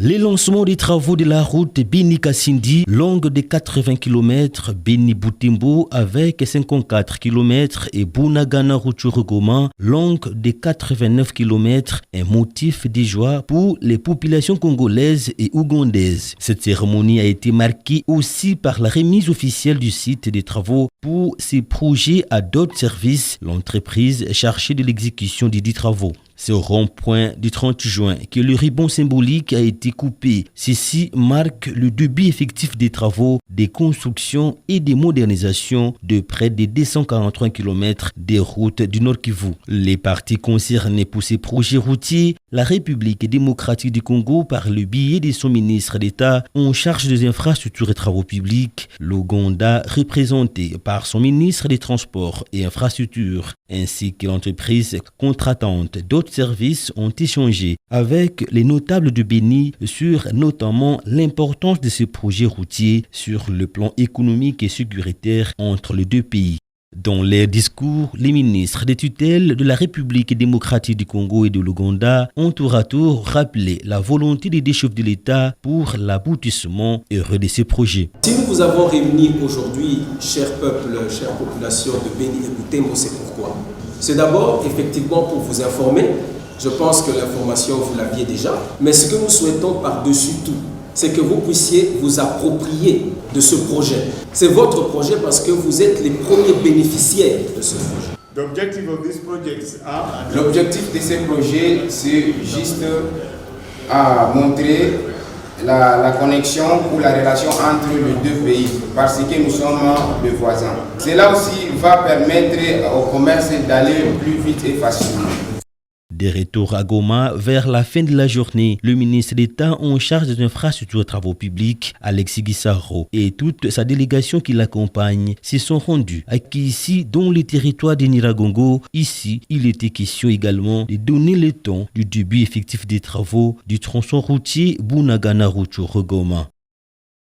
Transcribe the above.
Les lancements des travaux de la route Beni-Kassindi, longue de 80 km, Beni-Boutembo avec 54 km et Bunagana-Rutshuru-Goma, longue de 89 km, un motif de joie pour les populations congolaises et ougandaises. Cette cérémonie a été marquée aussi par la remise officielle du site des travaux pour ces projets à d'autres services, l'entreprise chargée de l'exécution des 10 travaux. C'est au rond-point du 30 juin que le ruban symbolique a été coupé. Ceci marque le début effectif des travaux, des constructions et des modernisations de près de 243 km des routes du Nord Kivu. Les parties concernées pour ces projets routiers, la République démocratique du Congo par le biais de son ministre d'État en charge des infrastructures et travaux publics, l'Ouganda représenté par son ministre des Transports et Infrastructures, ainsi que l'entreprise contratante d'autres services ont échangé avec les notables de Beni sur notamment l'importance de ce projet routier sur le plan économique et sécuritaire entre les deux pays. Dans leurs discours, les ministres des tutelles de la République démocratique du Congo et de l'Ouganda ont tour à tour rappelé la volonté des deux chefs de l'État pour l'aboutissement heureux de ces projets. Si nous vous avons réunis aujourd'hui, chers peuples, chères populations de Beni et Boutembo, c'est pourquoi? C'est d'abord effectivement pour vous informer. Je pense que l'information vous l'aviez déjà, mais ce que nous souhaitons par-dessus tout, c'est que vous puissiez vous approprier de ce projet. C'est votre projet parce que vous êtes les premiers bénéficiaires de ce projet. L'objectif de ces projets, c'est juste à montrer la connexion ou la relation entre les deux pays, parce que nous sommes des voisins. Cela aussi va permettre au commerce d'aller plus vite et facilement. De retour à Goma, vers la fin de la journée, le ministre d'État en charge des infrastructures et travaux publics, Alexis Gisaro, et toute sa délégation qui l'accompagne se sont rendus à Kissi, dans le territoire de Nyiragongo. Ici, il était question également de donner le temps du début effectif des travaux du tronçon routier Bunagana-Rutshuru-Goma.